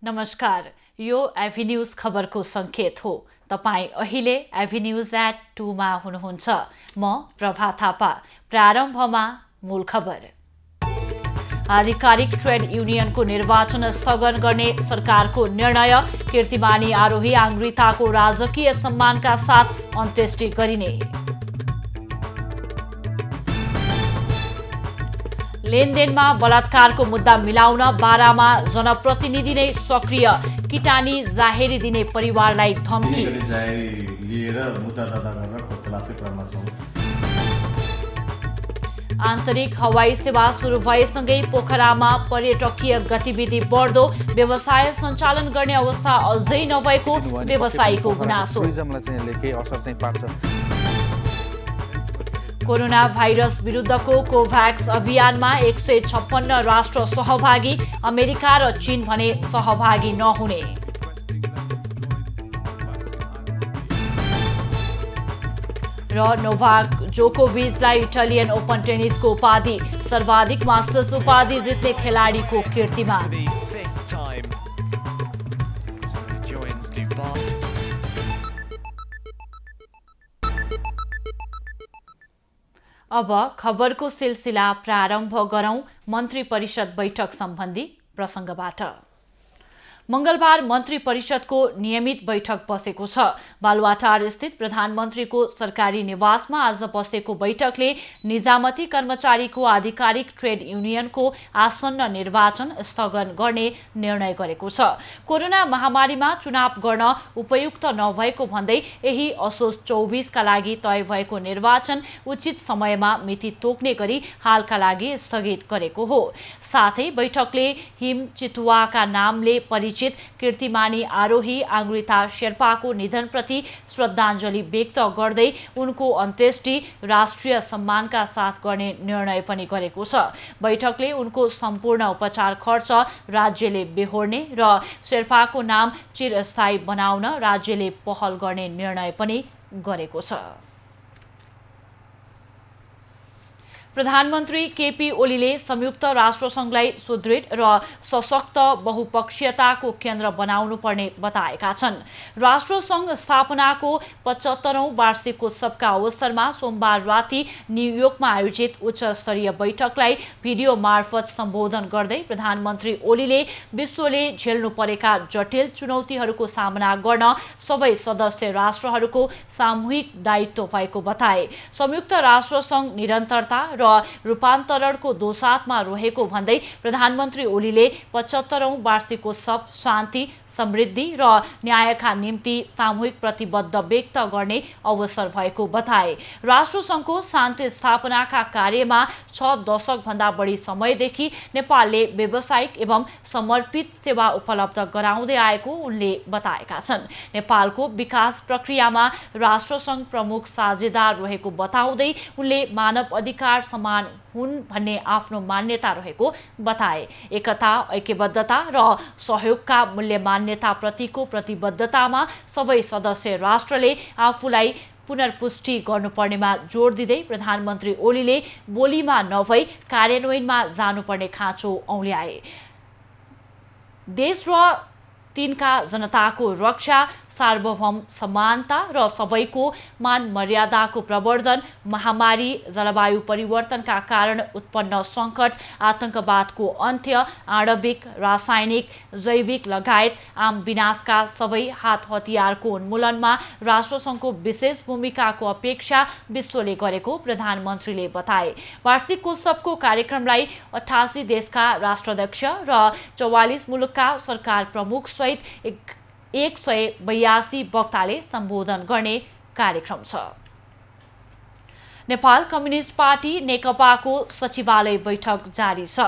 नमस्कार, यो एभिन्यूज खबरको संकेत हो। तपाई अहिले एभिन्यूज@2 मा हुनुहुन्छ। म प्रभा थापा। प्रारम्भमा मूल खबर। आधिकारिक ट्रेड युनियनको निर्वाचन स्थगन गर्ने सरकारको निर्णय। कीर्तिमानी आरोही आङ्ग्रिताको राजकीय सम्मानका साथ अन्त्येष्टि गरिने। लेनदेनमा बलात्कारको मुद्दा मिलाउन बारामा जनप्रतिनिधि नै सक्रिय। किटानी जाहेरी दिने परिवारलाई धम्की। आन्तरिक हवाई सेवा सुरु भएसँगै पोखरामा पर्यटकीय गतिविधि बढ्दो। व्यवसाय सञ्चालन गर्ने अवस्था अझै नभएको व्यवसायीको गुनासो। कोरोना भाइरस विरुद्धको कोभ्याक्स अभियानमा 156 राष्ट्र सहभागी। अमेरिका र चीन भने सहभागी नहुने। र नोभाक जोकोभिचलाई इटालियन ओपन टेनिसको उपाधि। सर्वाधिक मास्टर्स उपाधि जित्ने खेलाडीको कीर्तिमान। अब खबरको सिलसिला प्रारम्भ गरौं। मन्त्री परिषद बैठक सम्बन्धी प्रसङ्गबाट। मंगलबार मन्त्री परिषदको नियमित बैठक बसेको छ। बालुवाटार स्थित प्रधानमन्त्रीको सरकारी निवासमा आज बसेको बैठकले निजामती कर्मचारीको आधिकारिक ट्रेड युनियनको आसन्न निर्वाचन स्थगन गर्ने निर्णय गरेको छ। कोरोना महामारीमा चुनाव गर्न उपयुक्त नभएको भन्दै यही असोज 24 का लागि तय भएको निर्वाचन उचित समयमा मिति तोक्ने गरी हालका लागि स्थगित गरेको हो। साथै बैठकले हिम चितुवाका नामले परिचित कीर्तिमानी आरोही आङ्ग्रिता शेर्पाको निधनप्रति श्रद्धाञ्जली व्यक्त गर्दै उनको अन्त्येष्टि राष्ट्रिय सम्मानका साथ गर्ने निर्णय पनि गरेको छ। बैठकले उनको सम्पूर्ण उपचार खर्च राज्यले बेहोर्ने र शेर्पाको नाम चिरस्थायी बनाउन राज्यले पहल गर्ने निर्णय पनि गरेको छ। प्रधानमन्त्री केपी ओलीले संयुक्त राष्ट्रसङ्घलाई सुदृढ र सशक्त बहुपक्षीयताको केन्द्र बनाउनु पर्ने बताएका छन्। राष्ट्रसङ्घ स्थापनाको 75औं वार्षिकोत्सवका अवसरमा सोमबार राति न्युयोर्कमा आयोजित उच्च स्तरीय बैठकलाई भिडियो मार्फत सम्बोधन गर्दै प्रधानमन्त्री ओलीले विश्वले झेल्नु परेका जटिल चुनौतीहरूको सामना गर्न सबै सदस्य राष्ट्रहरूको सामूहिक दायित्व भएको बताए। संयुक्त राष्ट्रसङ्घ निरन्तरता र रूपान्तरणको दोसाथमा रहेको भन्दै प्रधानमन्त्री ओलीले 75औं वार्षिकोत्सव शान्ति, समृद्धि र न्यायका निम्ति सामूहिक प्रतिबद्ध व्यक्त गर्ने अवसर भएको बताए। राष्ट्रसङ्घको शान्ति स्थापनाका कार्यमा 6 दशक भन्दा बढी समयदेखि नेपालले व्यावसायिक एवं समर्पित सेवा उपलब्ध गराउँदै आएको उनले बताएका छन्। नेपालको विकास प्रक्रियामा राष्ट्रसङ्घ प्रमुख साझेदार रहेको बताउँदै उनले मानव अधिकार समान हुन् भन्ने आफ्नो मान्यता रहेको बताए। एकता, ऐक्यबद्धता र सहयोगका मूल्य मान्यता प्रतिको प्रतिबद्धतामा सबै सदस्य राष्ट्रले आफूलाई पुनर्पुष्टि गर्नुपर्नेमा जोड दिँदै प्रधानमन्त्री ओलीले बोलीमा नभई कार्यान्वयनमा जानुपर्ने खाँचो औल्याए। देश र तिनका जनताको रक्षा, सार्वभौम समानता र सबैको मान मर्यादाको प्रवर्धन, महामारी, जलवायु परिवर्तनका कारण उत्पन्न सङ्कट, आतंकवादको अन्त्य, आणविक, रासायनिक, जैविक लगायत आम विनाशका सबै हात हतियारको उन्मूलनमा राष्ट्रसङ्घको विशेष भूमिकाको अपेक्षा विश्वले गरेको प्रधानमन्त्रीले बताए। वार्षिकोत्सवको कार्यक्रमलाई 88 देशका राष्ट्राध्यक्ष र 44 मुलुकका सरकार प्रमुख सहित 182 वक्ताले सम्बोधन गर्ने कार्यक्रम छ। नेपाल कम्युनिस्ट पार्टी नेकपाको सचिवालय बैठक जारी छ।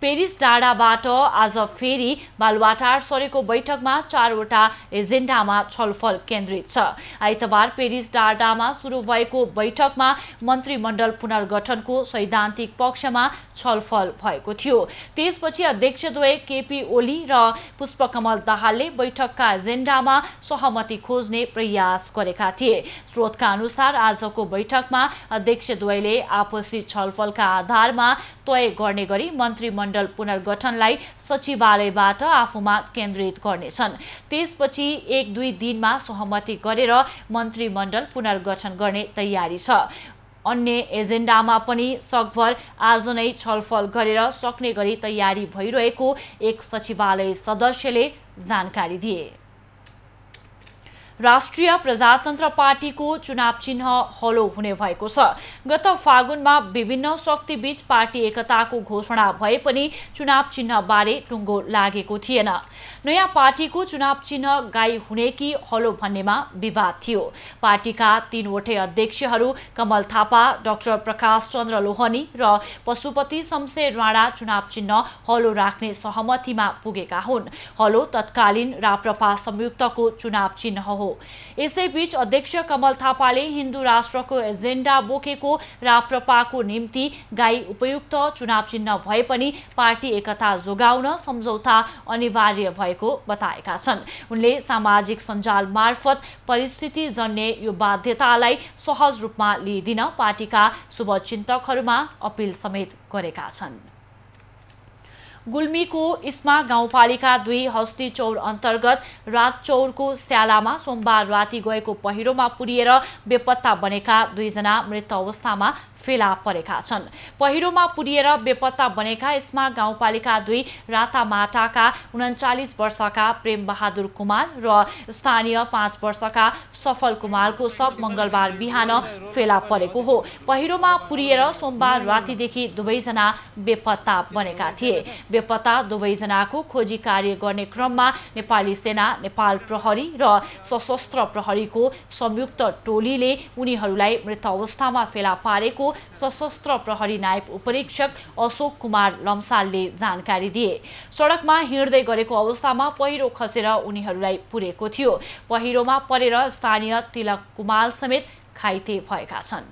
पेरिस डाँडाबाट आज फेरि बालुवाटार सरेको बैठकमा 4वटा एजेन्डामा छलफल केन्द्रित छ। आइतबार पेरिस डाँडामा सुरु भएको बैठकमा मन्त्रीमण्डल पुनर्गठनको सैद्धान्तिक पक्षमा छलफल भएको थियो। त्यसपछि अध्यक्षद्वय केपी ओली र पुष्पकमल दाहालले बैठकका एजेन्डामा सहमति खोज्ने प्रयास गरेका थिए। स्रोतका अनुसार आजको बैठकमा अध्यक्षद्वयले आपसी छलफलका आधारमा तय गर्ने गरी मन्त्रीमण्डल पुनर्गठनलाई सचिवालयबाट आफूमा केन्द्रित गर्नेछन्। त्यसपछि 1-2 दिनमा सहमति गरेर मन्त्रीमण्डल पुनर्गठन गर्ने तयारी छ। अन्य एजेन्डामा पनि सकभर आज नै छलफल गरेर सक्ने गरी तयारी भइरहेको एक सचिवालय सदस्यले जानकारी दिए। राष्ट्रिय प्रजातन्त्र पार्टीको चुनाव चिन्ह हलो हुने भएको छ। गत फागुनमा विभिन्न शक्तिबीच पार्टी एकताको घोषणा भए पनि चुनाव चिन्हबारे टुङ्गो लागेको थिएन। नयाँ पार्टीको चुनाव चिन्ह गाई हुने कि हलो भन्नेमा विवाद थियो। पार्टीका 3वटै अध्यक्षहरू कमल थापा, डाक्टर प्रकाश चन्द्र लोहनी र पशुपति शमशेर राणा चुनाव चिन्ह हलो राख्ने सहमतिमा पुगेका हुन्। हलो तत्कालीन राप्रपा संयुक्तको चुनाव चिन्ह हो। यसैबीच अध्यक्ष कमल थापाले हिन्दू राष्ट्रको एजेन्डा बोकेको राप्रपाको निम्ति गाई उपयुक्त चुनाव चिन्ह भए पनि पार्टी एकता जोगाउन सम्झौता अनिवार्य भएको बताएका छन्। उनले सामाजिक सञ्जाल मार्फत परिस्थितिजन्य यो बाध्यतालाई सहज रूपमा लिइदिन पार्टीका शुभचिन्तकहरूमा अपील समेत गरेका छन्। गुल्मीको इस्मा गाउँपालिका 2 हस्ती चौर अन्तर्गत राजचौरको स्यालामा सोमबार राति गएको पहिरोमा पुरिएर बेपत्ता बनेका 2 जना मृत अवस्थामा फेला परेका छन्। पहिरोमा पुरिएर बेपत्ता बनेका इस्मा गाउँपालिका 2 रातामाटाका 39 वर्षका प्रेम बहादुर कुमार र स्थानीय 5 वर्षका सफल कुमारको शव मंगलबार बिहान फेला परेको हो। पहिरोमा पुरिएर सोमबार रातिदेखि दुवैजना बेपत्ता बनेका थिए। बेपत्ता दुवैजनाको खोजी कार्य गर्ने क्रममा नेपाली सेना, नेपाल प्रहरी र सशस्त्र प्रहरीको संयुक्त टोलीले उनीहरूलाई मृत अवस्थामा फेला पारेको सशस्त्र प्रहरी नायब उपरीक्षक अशोक कुमार लम्सालले जानकारी दिए। सडकमा हिँड्दै गरेको अवस्थामा पहिरो खसेर उनीहरूलाई पुरेको थियो। पहिरोमा परेर स्थानीय तिलक कुमार समेत घाइते भएका छन्।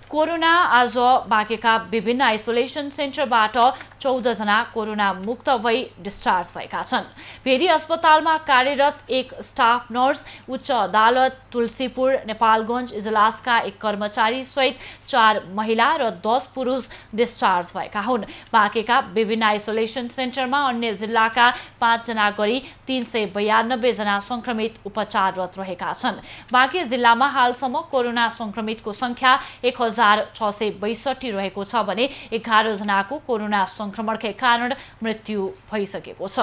कोरोना आज बाँकेका विभिन्न आइसोलेसन सेन्टरबाट 14 जना कोरोना मुक्त भई डिस्चार्ज भएका छन्। भेरी अस्पतालमा कार्यरत एक स्टाफ नर्स, उच्च अदालत तुलसीपुर, नेपालगञ्ज इजलासका एक कर्मचारी सहित 4 महिला र 10 पुरुष डिस्चार्ज भएका हुन्। बाँकेका विभिन्न आइसोलेसन सेन्टरमा अन्य जिल्लाका 5 जना गरी 392 जना संक्रमित उपचाररत रहेका छन्। बाँके जिल्लामा हालसम्म कोरोना संक्रमितको संख्या 1662 रहेको छ भने 11 जनाको कोरोना संक्रमणकै कारण मृत्यु भइसकेको छ।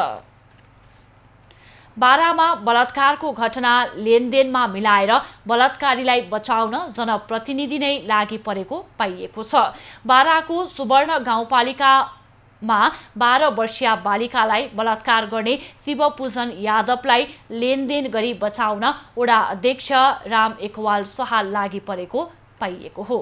बारामा बलात्कारको घटना लेनदेनमा मिलाएर बलात्कारीलाई बचाउन जनप्रतिनिधि नै लागि परेको पाइएको छ। बाराको सुवर्ण गाउँपालिकामा 12 वर्षीय बालिकालाई बलात्कार गर्ने शिवपूजन यादवलाई लेनदेन गरी बचाउन वडा अध्यक्ष राम एकवाल शाह लागि परेको पाइएको हो।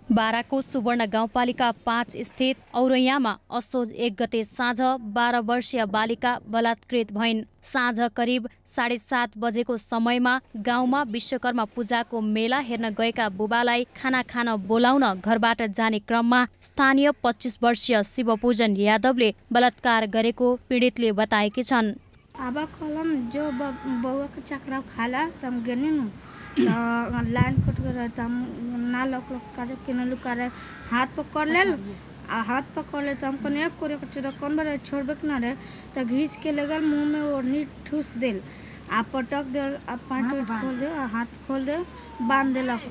बाराको सुवर्ण गाउँपालिका 5 स्थित औरैयामा असोज 1 गते साँझ 12 वर्षीय बालिका बलात्कृत भइन्। साँझ करिब 7:30 बजेको समयमा गाउँमा विश्वकर्मा पूजाको मेला हेर्न गएका बुबालाई खाना खान बोलाउन घरबाट जाने क्रममा स्थानीय 25 वर्षीय शिवपूजन यादवले बलात्कार गरेको पीडितले बताएकी छन्। अब कलम जो बउआ के चक्रा खाला तम गेनिनु लाइन कट कर तम ना लोक का जो किनलु करे हाथ पकड़ ले तम कने करे कचरा कौन बार छोड़बे न रे त घींच के लगल मुंह में ओढ़नी ठूस देल आ पटक दे आ पाट खोल दे हाथ खोल दे बांध देलक।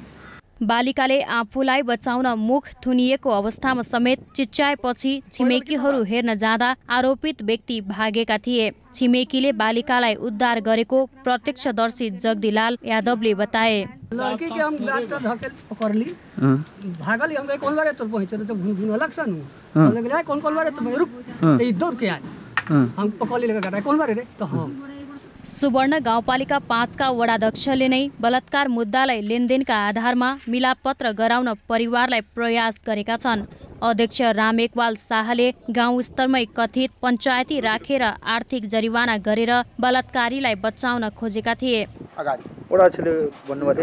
बालिकाले आफूलाई बचाउन मुख थुनिएको अवस्थामा समेत चिच्चाएपछि छिमेकीहरू हेर्न जाँदा आरोपित व्यक्ति भागेका थिए। छिमेकीले बालिकालाई उद्धार गरेको प्रत्यक्षदर्शी जगदीलाल यादवले बताए। लड़की के हम डॉक्टर धकेल पकड़ ली भागल हम कौन बारे तोर पहुंचे तो घुन अलग सन लगे कौन बारे तो रुक ते दौड़ के आए हम पकड़ ली लगा कौन बारे रे तो हम सुवर्ण गाउँपालिका 5 का वडाध्यक्षले नै बलात्कार मुद्दालाई लेनदेनका आधारमा मिलापत्र गराउन परिवारलाई प्रयास गरेका छन्। अध्यक्ष राम एकवाल शाहले गाउँ स्तरमै कथित पञ्चायती राखेर आर्थिक जरिवाना गरेर बलात्कारीलाई बचाउन खोजेका थिए। अगाडि वडाध्यक्षले भन्नुभयो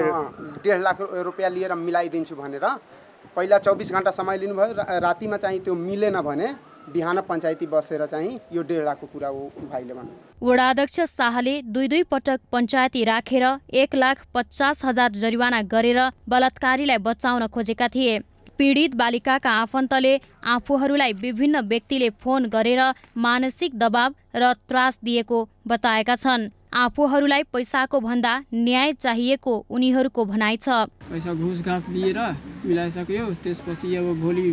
थियो 1.5 लाख रुपैयाँ लिएर मिलाइदिन्छु भनेर पहिला 24 घण्टा समय लिनुभयो। रातिमा चाहिँ त्यो मिलेन भने बिहान पञ्चायती बसेर चाहिँ यो 1.5 लाखको कुरा हो भाइले भन्नु। वडा अध्यक्ष शाहले दुई पटक पञ्चायती राखेर 1,50,000 जरिवाना गरेर बलात्कारीलाई बचाउन खोजेका थिए। पीडित बालिकाका आफन्तले आफूहरूलाई विभिन्न व्यक्तिले फोन गरेर मानसिक दबाव र त्रास दिएको बताएका छन्। आफूहरूलाई पैसाको भन्दा न्याय चाहिएको उनीहरूको भनाइ छ। पैसा घुस घाँस दिएर मिलाइसक्यो, त्यसपछि अब भोलि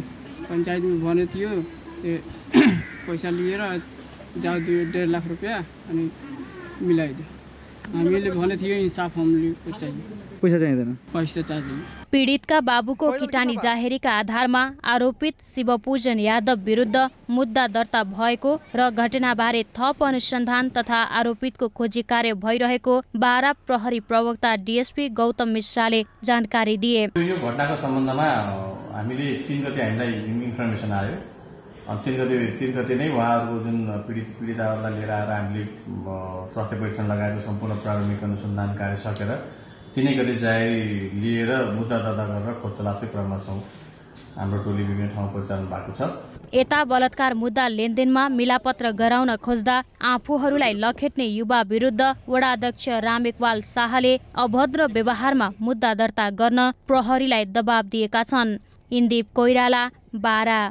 पञ्चायतमा भने थियो पैसा लिएर जाऊ 1.5 लाख रुपियाँ अनि मिलाइदियो। हामीले भने थियो इन्साफ हामीले चाहियो, पैसा चाहिँदैन, पैसा चाहिँदैन। पीडितका बाबुको किटानी जाहेरीका आधारमा आरोपित शिवपूजन यादव विरुद्ध मुद्दा दर्ता भएको र घटनाबारे थप अनुसन्धान तथा आरोपितको खोजी कार्य भइरहेको बारा प्रहरी प्रवक्ता डीएसपी गौतम मिश्राले जानकारी दिए। यो घटनाको सम्बन्धमा हामीले 3 गते हामीलाई इन्फर्मेसन आयो। 3 गते नै उहाँहरूको जुन पीडिताहरूलाई लिएर आएर हामीले स्वास्थ्य परीक्षण लगाएको सम्पूर्ण प्रारम्भिक अनुसन्धान कार्य सकेर 3 गते जाहेरी लिएर मुद्दा दर्ता गरेर खोजतलासी क्रममा छौँ। हाम्रो टोली विभिन्न ठाउँ परिचालन भएको छ। यता बलात्कार मुद्दा लेनदेनमा मिलापत्र गराउन खोज्दा आफूहरूलाई लखेट्ने युवा विरुद्ध वडा अध्यक्ष रामेकवाल शाहले अभद्र व्यवहारमा मुद्दा दर्ता गर्न प्रहरीलाई दबाब दिएका छन्। इन्दीप कोइराला, बारा।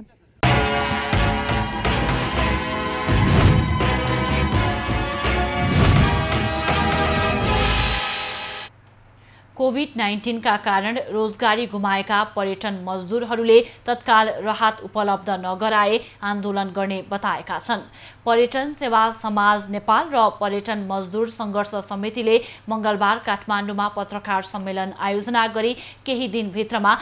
कोभिड-19 का कारण रोजगारी गुमाएका पर्यटन मजदुरहरूले तत्काल राहत उपलब्ध नगराए आन्दोलन गर्ने बताएका छन्। पर्यटन सेवा समाज नेपाल र पर्यटन मजदुर संघर्ष समितिले मंगलबार काठमाडौँमा पत्रकार सम्मेलन आयोजना गरी केही दिनभित्रमा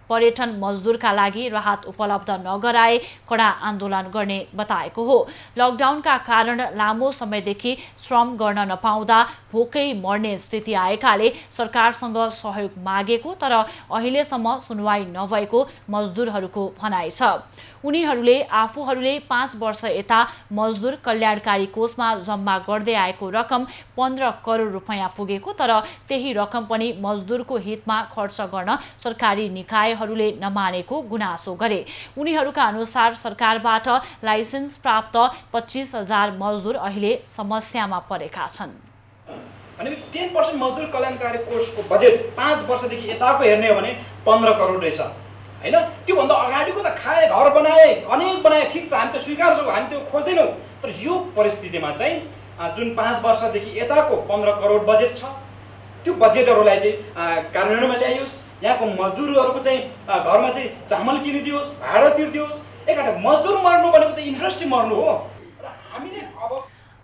पर्यटन मजदुरका लागि राहत उपलब्ध नगराए कडा आन्दोलन गर्ने बताएको हो। लकडाउनका कारण लामो समयदेखि श्रम गर्न नपाउँदा भोकै मर्ने स्थिति आएकाले सरकारसँग सहयोग मागेको तर अहिलेसम्म सुनवाई नभएको मजदुरहरूको भनाइ छ। उनीहरूले आफूहरूले 5 वर्ष यता मजदुर कल्याणकारी कोषमा जम्मा गर्दै आएको रकम 15 करोड रुपैयाँ पुगेको तर त्यही रकम पनि मजदुरको हितमा खर्च गर्न सरकारी निकायहरूले नमानेको गुनासो गरे। उनीहरूका अनुसार सरकारबाट लाइसेन्स प्राप्त 25,000 मजदुर अहिले समस्यामा परेका छन्। अनि 10% मजदुर कल्याणकारी कोषको बजेट 5 वर्षदेखि यताको हेर्ने हो भने 15 करोड रहेछ हैन। त्यो भन्दा अगाडिको त खाए, घर बनाए, अनेक बनाए, ठीक छ, हामी त स्वीकार्छौँ, हामी त्यो खोज्दैनौँ। तर यो परिस्थितिमा चाहिँ जुन 5 वर्षदेखि यताको 15 करोड बजेट छ, त्यो बजेटहरूलाई चाहिँ कार्यान्वयनमा ल्याइयोस्। यहाँको मजदुरहरूको चाहिँ घरमा चाहिँ चामल किनिदियोस्, भाडा तिर्दियोस्। एकपल्ट मजदुर मर्नु भनेको त इन्डस्ट्री मर्नु हो। र हामीले अब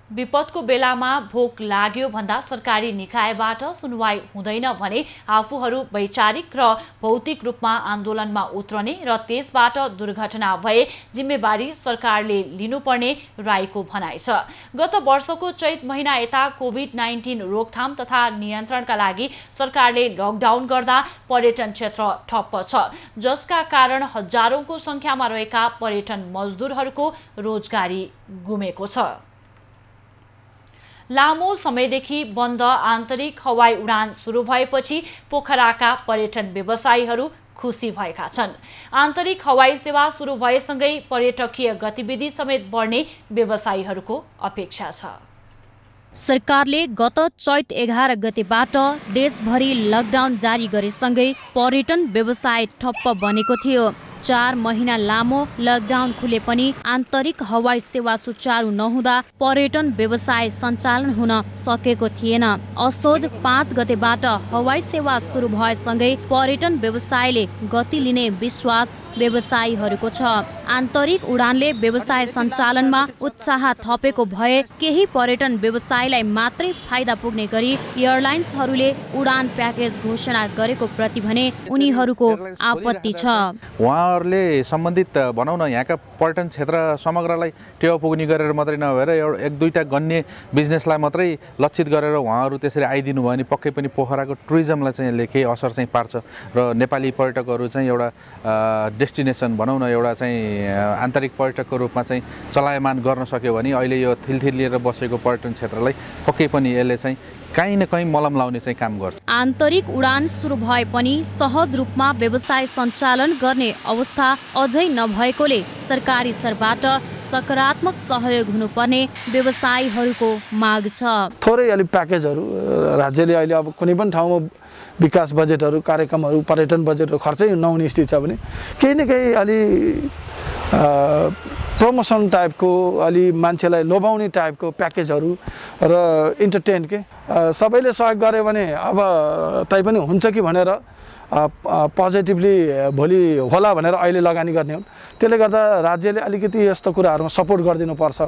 विपदको बेलामा भोक लाग्यो भन्दा सरकारी निकायबाट सुनवाई हुँदैन भने आफूहरू वैचारिक र भौतिक रूपमा आन्दोलनमा उत्रने र त्यसबाट दुर्घटना भए जिम्मेवारी सरकारले लिनुपर्ने राईको भनाइ छ। गत वर्षको चैत महिना यता कोभिड-19 रोकथाम तथा नियन्त्रणका लागि सरकारले लकडाउन गर्दा पर्यटन क्षेत्र ठप्प छ, जसका कारण हजारौंको संख्यामा रहेका पर्यटन मजदुरहरूको रोजगारी गुमेको छ। लामो समयदेखि बन्द आन्तरिक हवाई उडान सुरु भएपछि पोखराका पर्यटन व्यवसायीहरू खुसी भएका छन्। आन्तरिक हवाई सेवा सुरु भएसँगै पर्यटकीय गतिविधि समेत बढ्ने व्यवसायीहरूको अपेक्षा छ। सरकारले गत चैत 11 गतेबाट देशभरि लकडाउन जारी गरेसँगै पर्यटन व्यवसाय ठप्प बनेको थियो। 4 महिना लामो लकडाउन खुले पनि आन्तरिक हवाई सेवा सुचारू नहुँदा पर्यटन व्यवसाय सञ्चालन हुन सकेको थिएन। असोज 5 गतेबाट हवाई सेवा सुरु भएसँगै पर्यटन व्यवसायले गति लिने विश्वास व्यवसायीहरूको छ। आन्तरिक उडानले व्यवसाय सञ्चालनमा उत्साह थपेको भए केही पर्यटन व्यवसायलाई मात्रै फाइदा पुग्ने गरी एयरलाइन्सहरूले उडान प्याकेज घोषणा गरेको प्रति भने उनीहरूको आपत्ति छ। उहाँहरूले सम्बन्धित भनौँ न यहाँका पर्यटन क्षेत्र समग्रलाई टेवा पुग्ने गरेर मात्रै नभएर एक दुईटा गन्य बिजनेसलाई मात्रै लक्षित गरेर उहाँहरू त्यसरी आइदिनु भयो भने पक्कै पनि पोखराको टुरिज्मलाई चाहिँ यसले केही असर चाहिँ पार्छ र नेपाली पर्यटकहरू चाहिँ एउटा डेस्टिनेसन भनौँ न एउटा चाहिँ आन्तरिक पर्यटकको रूपमा चाहिँ चलायमान गर्न सक्यो भने अहिले यो थिलथिल लिएर बसेको पर्यटन क्षेत्रलाई पक्कै पनि यसले चाहिँ कहीँ न कहीँ मलम लाउने चाहिँ काम गर्छ। आन्तरिक उडान सुरु भए पनि सहज रूपमा व्यवसाय सञ्चालन गर्ने अवस्था अझै नभएकोले सरकारी स्तरबाट सकारात्मक सहयोग हुनुपर्ने व्यवसायीहरूको माग छ। थोरै अलि प्याकेजहरू राज्यले अहिले अब कुनै पनि ठाउँमा विकास बजेटहरू कार्यक्रमहरू पर्यटन बजेटहरू खर्चै नहुने स्थिति छ भने केही न केही अलि प्रमोसन टाइपको अलि मान्छेलाई लोभाउने टाइपको प्याकेजहरू र इन्टरटेन सबैले सहयोग गर्यो भने अब तै पनि हुन्छ कि भनेर पोजिटिभली भोलि होला भनेर अहिले लगानी गर्ने हुन्। त्यसले गर्दा राज्यले अलिकति यस्तो कुराहरूमा सपोर्ट गरिदिनुपर्छ।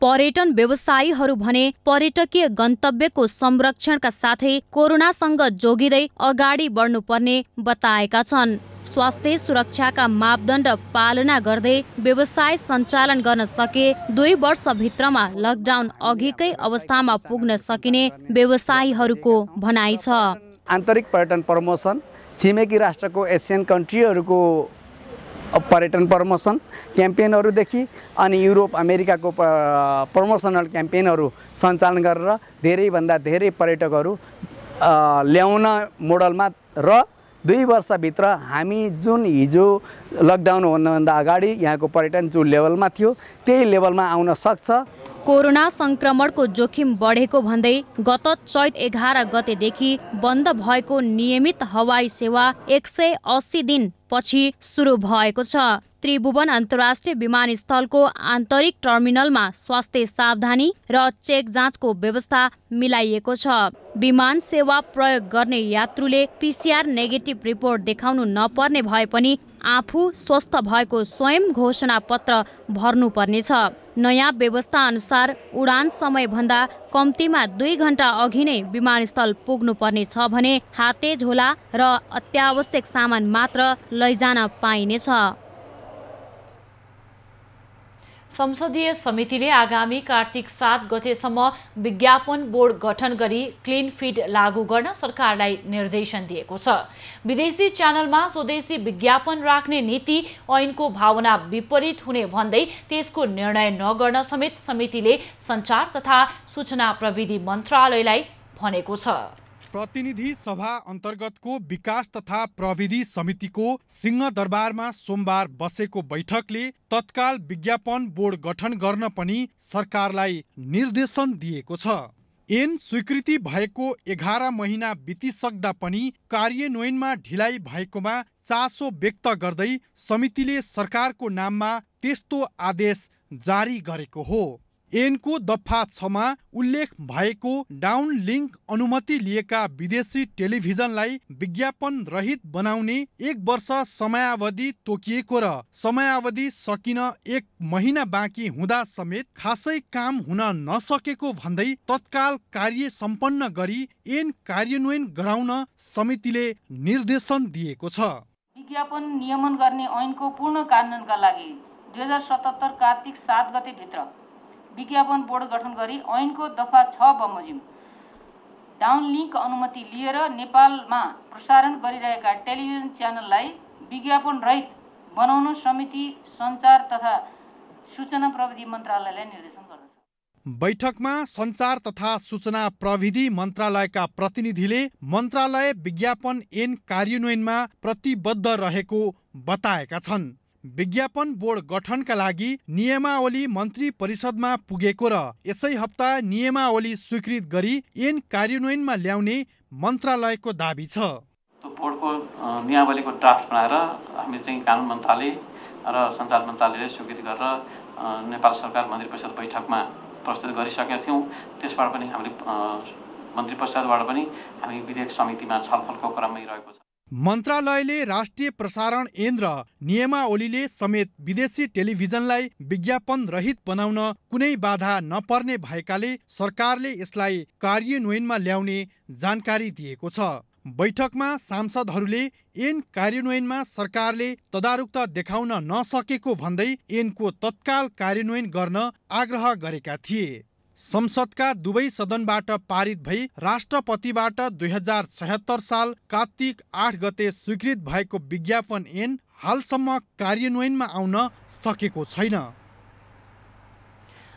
पर्यटन व्यवसायीहरू भने पर्यटकीय गन्तव्यको संरक्षणका साथै कोरोनासँग जोगिँदै अगाडि बढ्नुपर्ने बताएका छन्। स्वास्थ्य सुरक्षाका मापदण्ड पालना गर्दै व्यवसाय सञ्चालन गर्न सके 2 वर्षभित्रमा लकडाउन अघिकै अवस्थामा पुग्न सकिने व्यवसायीहरूको भनाइ छ। आन्तरिक पर्यटन प्रमोसन, छिमेकी राष्ट्रको एसियन कन्ट्रीहरूको पर्यटन प्रमोसन क्याम्पेनहरूदेखि अनि युरोप अमेरिकाको प्रमोसनल क्याम्पेनहरू सञ्चालन गरेर धेरैभन्दा धेरै पर्यटकहरू ल्याउन मोडलमा र 2 वर्षभित्र हामी जुन हिजो लकडाउन हुनुभन्दा अगाडि यहाँको पर्यटन जुन लेभलमा थियो त्यही लेभलमा आउन सक्छ। कोरोना संक्रमणको जोखिम बढेको भन्दै गत चैत 11 गतेदेखि बन्द भएको नियमित हवाई सेवा 180 दिन पछि सुरु भएको छ। त्रिभुवन अन्तर्राष्ट्रिय विमानस्थलको आन्तरिक टर्मिनलमा स्वास्थ्य सावधानी र चेक जाँचको व्यवस्था मिलाइएको छ। विमान सेवा प्रयोग गर्ने यात्रुले PCR नेगेटिभ रिपोर्ट देखाउनु नपर्ने भए पनि आफू स्वस्थ भएको स्वयं घोषणा पत्र भर्नुपर्नेछ। नयाँ व्यवस्था अनुसार उडान समयभन्दा कम्तीमा 2 घण्टा अघि नै विमानस्थल पुग्नुपर्ने छ भने हाते झोला र अत्यावश्यक सामान मात्र लैजान पाइनेछ। संसदीय समितिले आगामी कार्तिक 7 गतेसम्म विज्ञापन बोर्ड गठन गरी क्लिन फिड लागू गर्न सरकारलाई निर्देशन दिएको छ। विदेशी च्यानलमा स्वदेशी विज्ञापन राख्ने नीति ऐनको भावना विपरीत हुने भन्दै त्यसको निर्णय नगर्न समेत समितिले सञ्चार तथा सूचना प्रविधि मन्त्रालयलाई भनेको छ। प्रतिनिधि सभा अन्तर्गतको विकास तथा प्रविधि समितिको सिंहदरबारमा सोमबार बसेको बैठकले तत्काल विज्ञापन बोर्ड गठन गर्न पनि सरकारलाई निर्देशन दिएको छ। ऐन स्वीकृति भएको 11 महिना बितिसक्दा पनि कार्यान्वयनमा ढिलाइ भएकोमा चासो व्यक्त गर्दै समितिले सरकारको नाममा त्यस्तो आदेश जारी गरेको हो। ऐनको दफा 6 मा उल्लेख भएको डाउन लिङ्क अनुमति लिएका विदेशी टेलिभिजनलाई विज्ञापन रहित बनाउने 1 वर्ष समयावधि तोकिएको र समयावधि सकिन 1 महिना बाँकी हुँदा समेत खासै काम हुन नसकेको भन्दै तत्काल कार्य सम्पन्न गरी ऐन कार्यान्वयन गराउन समितिले निर्देशन दिएको छ। विज्ञापन नियमन गर्ने ऐनको पूर्ण कार्यान्वयनका लागि 2077 कार्तिक 7 गते भित्र विज्ञापन बोर्ड गठन गरी ऐनको दफा 6 बमोजिम डाउन लिङ्क अनुमति लिएर नेपालमा प्रसारण गरिरहेका टेलिभिजन च्यानललाई विज्ञापन रहित बनाउन समिति सञ्चार तथा सूचना प्रविधि मन्त्रालयलाई निर्देशन गर्दछ। बैठकमा सञ्चार तथा सूचना प्रविधि मन्त्रालयका प्रतिनिधिले मन्त्रालय विज्ञापन ऐन कार्यान्वयनमा प्रतिबद्ध रहेको बताएका छन्। विज्ञापन बोर्ड गठनका लागि नियमावली मन्त्री परिषदमा पुगेको र यसै हप्ता नियमावली स्वीकृत गरी ऐन कार्यान्वयनमा ल्याउने मन्त्रालयको दाबी छ। बोर्डको नियमावलीको ड्राफ्ट बनाएर हामी चाहिँ कानुन मन्त्रालय र सञ्चार मन्त्रालयले स्वीकृति गरेर नेपाल सरकार मन्त्री परिषद बैठकमा प्रस्तुत गरिसकेका थियौँ। त्यसबाट पनि हामीले मन्त्री परिषदबाट पनि हामी विधेयक समितिमा छलफलको क्रममै रहेको छ। मन्त्रालयले राष्ट्रिय प्रसारण ऐन र नियमावलीले समेत विदेशी टेलिभिजनलाई विज्ञापन रहित बनाउन कुनै बाधा नपर्ने भएकाले सरकारले यसलाई कार्यान्वयनमा ल्याउने जानकारी दिएको छ। बैठकमा सांसदहरूले ऐन कार्यान्वयनमा सरकारले तदारुकता देखाउन नसकेको भन्दै ऐनको तत्काल कार्यान्वयन गर्न आग्रह गरेका थिए। संसदका दुवै सदनबाट पारित भई राष्ट्रपतिबाट 2076 साल कार्तिक 8 गते स्वीकृत भएको विज्ञापन ऐन हालसम्म कार्यान्वयनमा आउन सकेको छैन।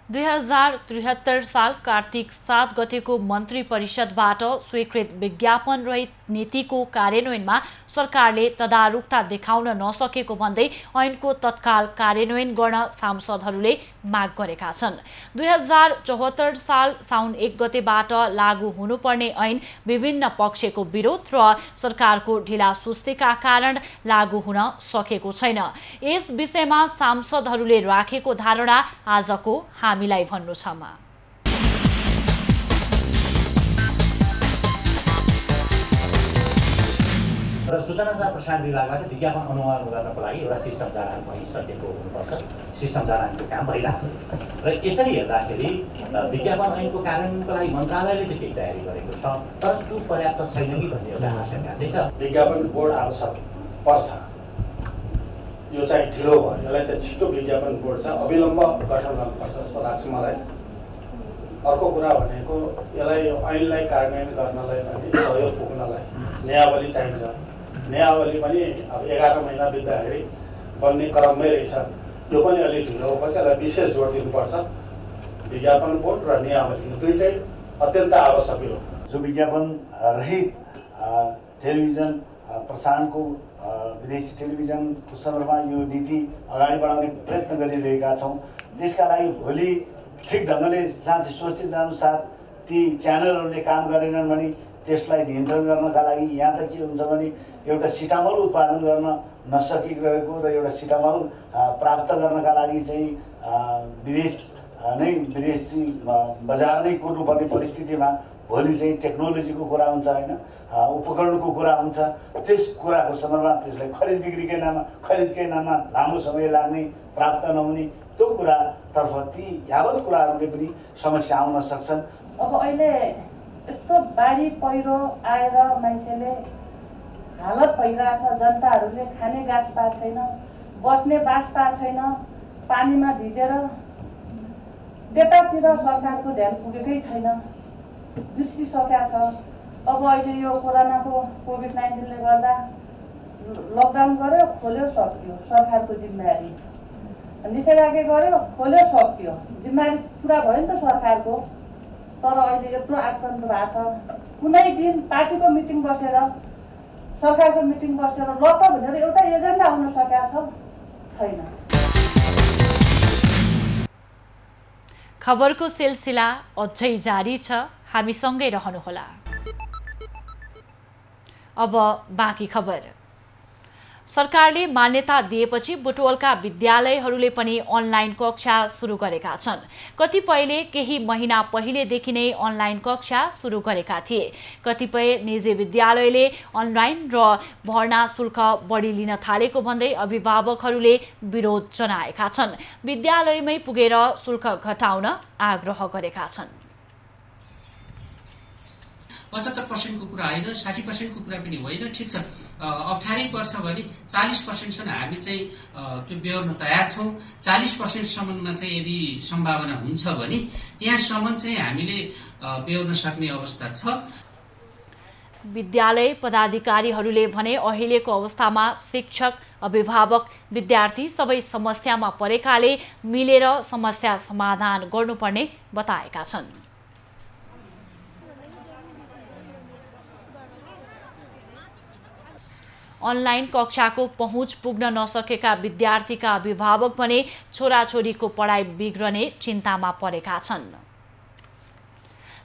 2073 साल कार्तिक 7 गतेको मन्त्री परिषदबाट स्वीकृत विज्ञापन रहित नीतिको कार्यान्वयनमा सरकारले तदारुकता देखाउन नसकेको भन्दै ऐनको तत्काल कार्यान्वयन गर्न सांसदहरूले माग गरेका छन्। 2074 साल साउन 1 गतेबाट लागू हुनुपर्ने ऐन विभिन्न पक्षको विरोध र सरकारको ढिलासुस्तीका कारण लागू हुन सकेको छैन। यस विषयमा सांसदहरूले राखेको धारणा आजको हामीलाई भन्नु छ। र सूचना तथा प्रसारण विभागबाट विज्ञापन अनुमोदन गर्नको लागि एउटा सिस्टम जडान भइसकेको हुनुपर्छ। सिस्टम जडानको काम भइरहेको र यसरी हेर्दाखेरि विज्ञापन ऐनको कार्यान्वयनको लागि मन्त्रालयले त केही तयारी गरेको छ, तर त्यो पर्याप्त छैन कि भन्ने एउटा आशंका चाहिँ छ। विज्ञापन बोर्ड आवश्यक पर्छ, यो चाहिँ ढिलो भयो, यसलाई चाहिँ छिटो विज्ञापन बोर्ड चाहिँ अविलम्ब गठन गर्नुपर्छ जस्तो लाग्छ मलाई। अर्को कुरा भनेको यसलाई यो ऐनलाई कार्यान्वयन गर्नलाई पनि सहयोग पुग्नलाई नियावली चाहिन्छ। नियावली पनि अब 11 महिना बित्दाखेरि बन्ने क्रममै रहेछ, त्यो पनि अलिक ढिलो भएपछि यसलाई विशेष जोड दिनुपर्छ। विज्ञापन बोर्ड र नियावली यो दुईटै अत्यन्त आवश्यक हो। जो विज्ञापन रहित टेलिभिजन प्रसारणको विदेशी टेलिभिजनको सन्दर्भमा यो नीति अगाडि बढाउने प्रयत्न गरिरहेका छौँ। त्यसका लागि भोलि ठिक ढङ्गले साँच्चै सोचित अनुसार ती च्यानलहरूले काम गरेनन् भने त्यसलाई नियन्त्रण गर्नका लागि यहाँ त के हुन्छ भने एउटा सिटामल उत्पादन गर्न नसकिरहेको र एउटा सिटामल प्राप्त गर्नका लागि चाहिँ विदेशी बजार नै कुर्नुपर्ने परिस्थितिमा भोलि चाहिँ टेक्नोलोजीको कुरा हुन्छ होइन, उपकरणको कुरा हुन्छ। त्यस कुराको सन्दर्भमा त्यसलाई खरिदकै नाममा लामो समय लाग्ने, प्राप्त नहुने, त्यो कुरातर्फ ती यावत कुराहरूले पनि समस्या आउन सक्छन्। अब अहिले यस्तो बाढी पहिरो आएर मान्छेले हालत भइरहेछ, जनताहरूले खाने घाँस पाएको छैन, बस्ने बास पाएको छैन, पानीमा भिजेर त्यतातिर सरकारको ध्यान पुगेकै छैन, बिर्सिसकेका छ। अब अहिले यो कोभिड-19ले गर्दा लकडाउन गर्यो, खोल्यो, सकियो, सरकारको जिम्मेवारी। निषेधाज्ञा गर्यो, खोल्यो, सकियो, जिम्मेवारी पुरा भयो नि त सरकारको। तर अहिले यत्रो आक्रान्त भएको छ, कुनै दिन पार्टीको मिटिङ बसेर, सरकारको मिटिङ बसेर ल त भनेर एउटा एजेन्डा आउन सकेको छैन। खबरको सिलसिला अझै जारी छ, हामीसँगै रहनुहोला। अब बाँकी खबर। सरकारले मान्यता दिएपछि बुटवलका विद्यालयहरूले पनि अनलाइन कक्षा सुरु गरेका छन्। कतिपयले केही महिना पहिलेदेखि नै अनलाइन कक्षा सुरु गरेका थिए। कतिपय निजी विद्यालयले अनलाइन र भर्ना शुल्क बढी लिन थालेको भन्दै अभिभावकहरूले विरोध जनाएका छन्। विद्यालयमै पुगेर शुल्क घटाउन आग्रह गरेका छन्। 75% को कुरा होइन, 60% को कुरा पनि होइन। ठिक छ, अप्ठ्यारै पर्छ भने 40% सम्म हामी चाहिँ त्यो बेहोर्न तयार छौँ। 40% सम्ममा चाहिँ यदि सम्भावना हुन्छ भने त्यहाँसम्म चाहिँ हामीले बेहोर्न सक्ने अवस्था छ। विद्यालय पदाधिकारीहरूले भने अहिलेको अवस्थामा शिक्षक, अभिभावक, विद्यार्थी सबै समस्यामा परेकाले मिलेर समस्या समाधान गर्नुपर्ने बताएका छन्। अनलाइन कक्षाको पहुँच पुग्न नसकेका विद्यार्थीका अभिभावक भने छोराछोरीको पढाइ बिग्रने चिन्तामा परेका छन्।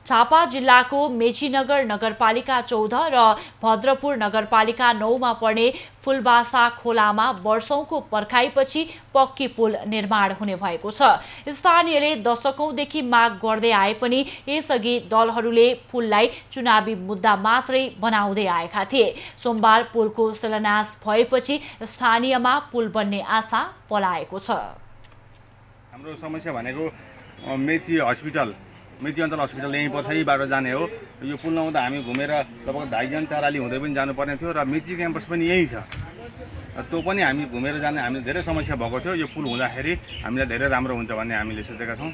झापा जिल्लाको मेचीनगर नगरपालिका 14 र भद्रपुर नगरपालिका 9 मा पर्ने फुलबासा खोलामा वर्षौंको पर्खाइपछि पक्की पुल निर्माण हुने भएको छ। स्थानीयले दशकौंदेखि माग गर्दै आए पनि यसअघि दलहरूले पुललाई चुनावी मुद्दा मात्रै बनाउँदै आएका थिए। सोमबार पुलको शिलान्यास भएपछि स्थानीयमा पुल बन्ने आशा पलाएको छ। हाम्रो समस्या भनेको मेची अञ्चल हस्पिटल यहीँ पछाडिबाट जाने हो। यो पुल नहुँदा हामी घुमेर लगभग 2.5 चाराली हुँदै पनि जानुपर्ने थियो र मेची क्याम्पस पनि यहीँ छ। त्यो पनि हामी घुमेर जाने हामीले धेरै समस्या भएको थियो। यो पुल हुँदाखेरि हामीलाई धेरै राम्रो हुन्छ भन्ने हामीले सोचेका छौँ।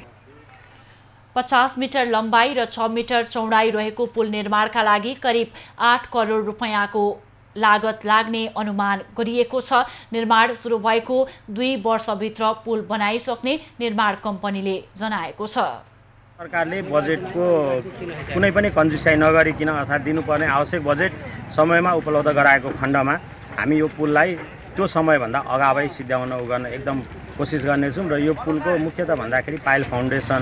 50 मिटर लम्बाइ र 6 मिटर चौडाइ रहेको पुल निर्माणका लागि करिब 8 करोड रुपैयाँको लागत लाग्ने अनुमान गरिएको छ। निर्माण सुरु भएको 2 वर्षभित्र पुल बनाइसक्ने निर्माण कम्पनीले जनाएको छ। सरकारले बजेटको कुनै पनि कन्जुसाइ नगरिकन अर्थात् दिनुपर्ने आवश्यक बजेट समयमा उपलब्ध गराएको खण्डमा हामी यो पुललाई त्यो समयभन्दा अगावै सिद्ध्याउन गर्न एकदम कोसिस गर्नेछौँ र यो पुलको मुख्यतः भन्दाखेरि पाइल फाउन्डेसन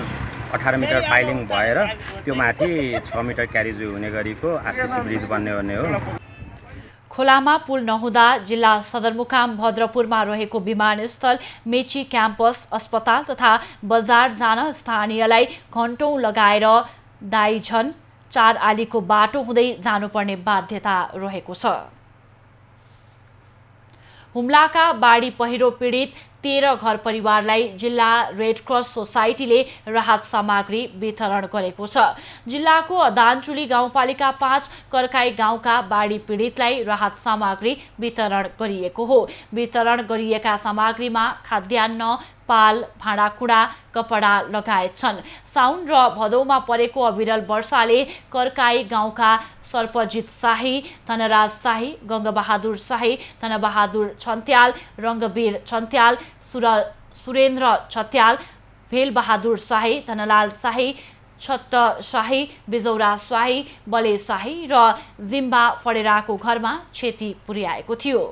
18 मिटर पाइलिङ भएर त्यो माथि 6 मिटर क्यारिजवे हुने गरेको आरसीसी ब्रिज बन्ने हो। खोलामा पुल नहुँदा जिल्ला सदरमुकाम भद्रपुरमा रहेको विमानस्थल, मेची क्याम्पस, अस्पताल तथा बजार जान स्थानीयलाई घण्टौं लगाएर दाइझन 4 आलीको बाटो हुँदै जानुपर्ने बाध्यता रहेको छ। हुम्लाका बाढी पहिरो पीडित 13 घर परिवारलाई जिल्ला रेड क्रस सोसाइटीले राहत सामग्री वितरण गरेको छ। जिल्लाको अदानचुली गाउँपालिका 5 कर्काई गाउँका बाढी पीडितलाई राहत सामग्री वितरण गरिएको हो। वितरण गरिएका सामग्रीमा खाद्यान्न, पाल, भाँडाकुँडा, कपडा लगायत छन्। साउन र भदौमा परेको अविरल वर्षाले कर्काई गाउँका सर्पजित शाही, धनराज शाही, गङ्गबहादुर शाही, धनबहादुर छन्त्याल, रङ्गवीर छन्त्याल, सुरेन्द्र छत्याल, भेलबहादुर शाही, धनलाल शाही, छत्त शाही, बिजौरा शाही, बले शाही र जिम्बा फडेराको घरमा क्षति पुर्याएको थियो।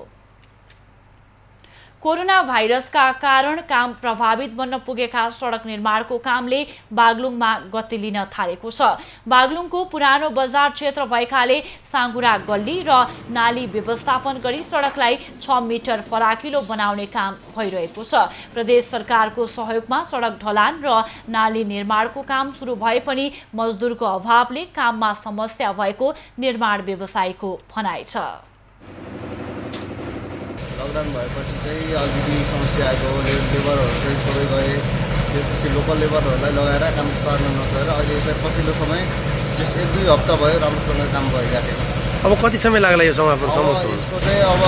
कोरोना भाइरसका कारण काम प्रभावित बन्न पुगेका सडक निर्माणको कामले बागलुङमा गति लिन थालेको छ। बागलुङको पुरानो बजार क्षेत्र भएकाले साङ्गुरा गल्ली र नाली व्यवस्थापन गरी सडकलाई 6 मिटर फराकिलो बनाउने काम भइरहेको छ। प्रदेश सरकारको सहयोगमा सडक ढलान र नाली निर्माणको काम सुरु भए पनि मजदुरको अभावले काममा समस्या भएको निर्माण व्यवसायीको भनाइ छ। लकडाउन भएपछि चाहिँ अलिकति समस्या आएको, लेबरहरू चाहिँ सबै गए, त्यसपछि लोकल लेबरहरूलाई लगाएर काम पार्न नसकेर अहिले चाहिँ पछिल्लो समय जस 1-2 हप्ता भयो राम्रोसँग काम भइराखेको। अब कति समय लाग्ला यो समापन? यसको चाहिँ अब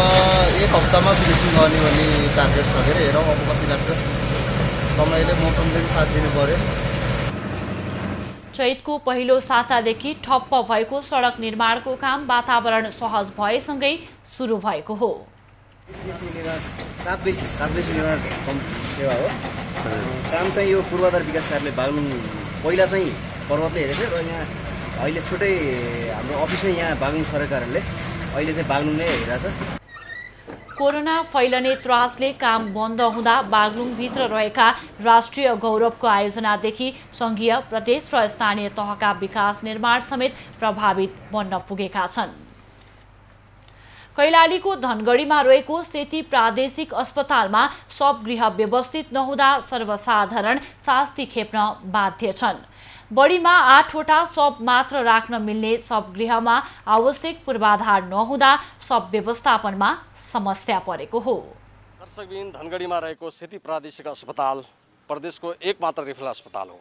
1 हप्तामा फिनिसिङ गर्ने भन्ने टार्गेट छ। हेरौँ अब कति लाग्छ। समयले मौसमले पनि साथ दिनु पर्यो। चैतको पहिलो सातादेखि ठप्प भएको सडक निर्माणको काम वातावरण सहज भएसँगै सुरु भएको हो। 7 बेसी निर्माण सेवा हो। काम चाहिँ यो पूर्वाधार विकास कार्यालय बागलुङ पहिला चाहिँ पर्वतले हेरेको थियो र यहाँ अहिले छुट्टै हाम्रो अफिस नै यहाँ बागलुङ सडक कार्यालय, अहिले चाहिँ बागलुङले हेरिरहेछ। कोरोना फैलने त्रासले काम बन्द हुँदा बागलुङभित्र रहेका राष्ट्रिय गौरवको आयोजनादेखि सङ्घीय, प्रदेश र स्थानीय तहका विकास निर्माण समेत प्रभावित बन्न पुगेका छन्। कैलालीको धनगढीमा रहेको सेती प्रादेशिक अस्पतालमा शवगृह व्यवस्थित नहुँदा सर्वसाधारण शास्ति खेप्न बाध्य छन्। बढीमा 8वटा शव मात्र राख्न मिल्ने शवगृहमा आवश्यक पूर्वाधार नहुँदा शव व्यवस्थापनमा समस्या परेको हो। दर्शकबिन, धनगढीमा रहेको सेती प्रादेशिक अस्पताल प्रदेशको एकमात्र रिफल अस्पताल हो।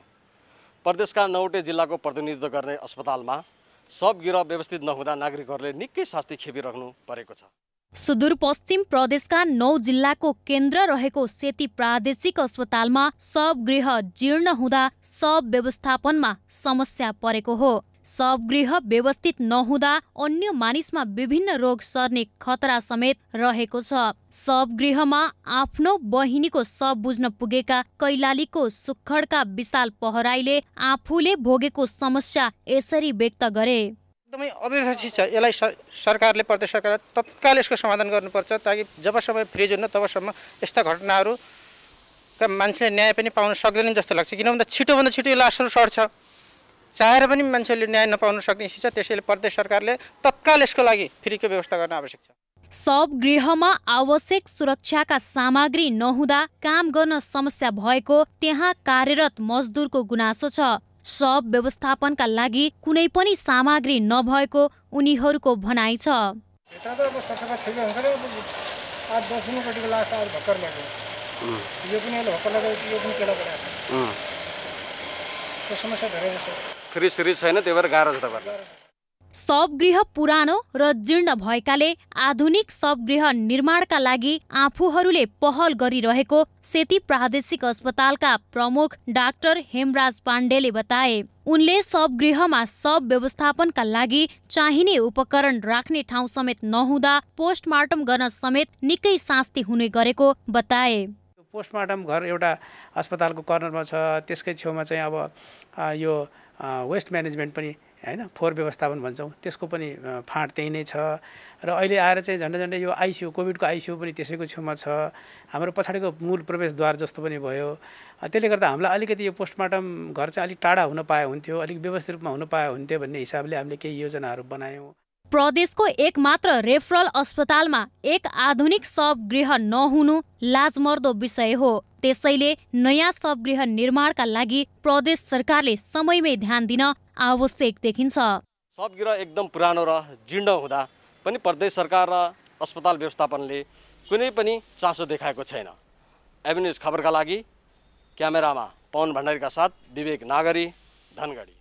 प्रदेशका 9वटै जिल्लाको प्रतिनिधित्व गर्ने अस्पतालमा शवगृह व्यवस्थित नहुँदा नागरिकहरूले निकै शास्ति खेपिराख्नु परेको छ। सुदूरपश्चिम प्रदेशका 9 जिल्लाको केन्द्र रहेको सेती प्रादेशिक अस्पतालमा शवगृह जीर्ण हुँदा शव व्यवस्थापनमा समस्या परेको हो। शवगृह व्यवस्थित नहुँदा अन्य मानिसमा विभिन्न रोग सर्ने खतरा समेत रहेको छ। शवगृहमा आफ्नो बहिनीको शव बुझ्न पुगेका कैलालीको सुखडका विशाल पहराईले आफूले भोगेको समस्या यसरी व्यक्त गरे। एकदमै अव्यवस्थित छ। यसलाई सरकारले, प्रदेश सरकारले तत्काल यसको समाधान गर्नुपर्छ, ताकि जबसम्म फ्रिज हुन्न तबसम्म यस्ता घटनाहरू मान्छेले न्याय पनि पाउन सक्दैन जस्तो लाग्छ। किन भन्दा छिटोभन्दा छिटो यसलाई असर सर्छ, चाहेर पनि मान्छेले न्याय नपाउन सक्ने स्थिति छ। त्यसैले प्रदेश सरकारले तत्काल यसको लागि फ्रीको व्यवस्था गर्न आवश्यक छ। शवगृहमा आवश्यक सुरक्षाका सामग्री नहुँदा काम गर्न समस्या भएको त्यहाँ कार्यरत मजदुरको गुनासो छ। शव व्यवस्थापनका लागि कुनै पनि सामग्री नभएको उनीहरूको भनाइ छ। फ्रिज छैन, त्यही भएर गाह्रो छ। शवगृह पुरानो र जीर्ण भएकाले आधुनिक शवगृह निर्माणका लागि आफूहरूले पहल गरिरहेको सेती प्रादेशिक अस्पतालका प्रमुख डाक्टर हेमराज पाण्डेले बताए। उनले शवगृहमा शव व्यवस्थापनका लागि चाहिने उपकरण राख्ने ठाउँ समेत नहुँदा पोस्टमार्टम गर्न समेत निकै शास्ति हुने गरेको बताए। पोस्टमार्टम घर एउटा अस्पतालको कर्नरमा छ, त्यसकै छेउमा चाहिँ अब यो वेस्ट म्यानेजमेन्ट पनि हैन फोहोर व्यवस्थापन भन्छौँ त्यसको पनि फाँट त्यही नै छ र अहिले आएर चाहिँ झन्डै यो आइसियु कोभिडको आइसियु पनि त्यसैको छेउमा छ। हाम्रो पछाडिको मूल प्रवेशद्वार जस्तो पनि भयो। त्यसले गर्दा हामीलाई अलिकति यो पोस्टमार्टम घर चाहिँ अलिक टाढा हुन पाए हुन्थ्यो, अलिक व्यवस्थित रूपमा हुन पाए हुन्थ्यो भन्ने हिसाबले हामीले केही योजनाहरू बनायौँ। प्रदेशको एकमात्र रेफरल अस्पतालमा एक आधुनिक शवगृह नहुनु लाजमर्दो विषय हो। त्यसैले नयाँ शवगृह निर्माणका लागि प्रदेश सरकारले समयमै ध्यान दिन आवश्यक देखिन्छ। शवगृह एकदम पुरानो र जीर्ण हुँदा पनि प्रदेश सरकार र अस्पताल व्यवस्थापनले कुनै पनि चासो देखाएको छैन। एभिन्यूज खबरका लागि क्यामेरामा पवन भण्डारीका साथ विवेक नागरी, धनगढी।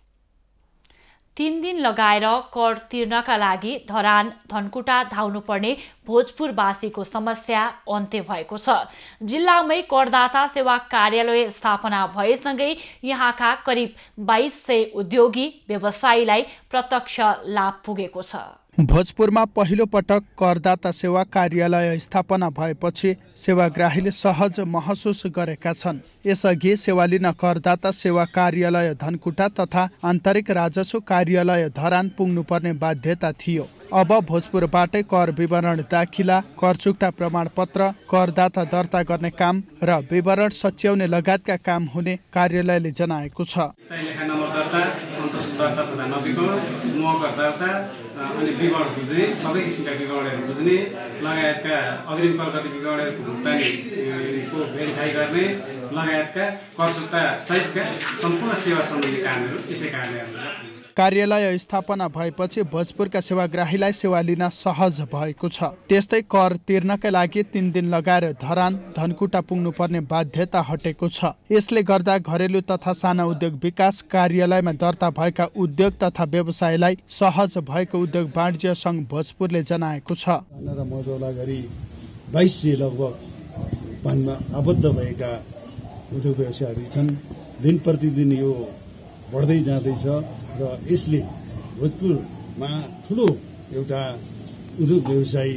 3 दिन लगाएर कर तिर्नका लागि धरान धनकुटा धाउनुपर्ने भोजपुरवासीको समस्या अन्त्य भएको छ। जिल्लामै करदाता सेवा कार्यालय स्थापना भएसँगै यहाँका करिब 2200 उद्योगी व्यवसायीलाई प्रत्यक्ष लाभ पुगेको छ। भोजपुरमा पहिलो पटक करदाता सेवा कार्यालय स्थापना भएपछि सेवाग्राहीले सहज महसुस गरेका छन्। यसअघि सेवा लिन करदाता सेवा कार्यालय धनकुटा तथा आन्तरिक राजस्व कार्यालय धरान पुग्नुपर्ने बाध्यता थियो। अब भोजपुरबाटै कर विवरण दाखिला, कर चुक्ता प्रमाणपत्र, करदाता दर्ता गर्ने काम र विवरण सच्याउने लगायतका काम हुने कार्यालयले जनाएको छ। अनि विवरण बुझ्ने, सबै किसिमका विवरणहरू बुझ्ने, लगायतका अग्रिम कर गति विवरणहरूको भुक्तानीको भेरिफाई गर्ने लगायतका कर चुक्ता सहितका सम्पूर्ण सेवा सम्बन्धी कामहरू यसै कार्यालयमा। कार्यालय स्थापना भएपछि भोजपुरका सेवाग्राहीलाई सेवा लिन सहज भएको छ। त्यस्तै कर तिर्नका लागि 3 दिन लगाएर धरान धनकुटा पुग्नुपर्ने बाध्यता हटेको छ। यसले गर्दा घरेलु तथा साना उद्योग विकास कार्यालयमा दर्ता भएका उद्योग तथा व्यवसायलाई सहज भएको उद्योग वाणिज्य सङ्घ भोजपुरले जनाएको छ। मजौला गरी 2200 लगभग पानीमा आबद्ध भएका उद्योग व्यवसायहरू छन्। दिन प्रतिदिन यो बढ्दै जाँदैछ र यसले भोजपुरमा ठुलो एउटा उद्योग व्यवसायी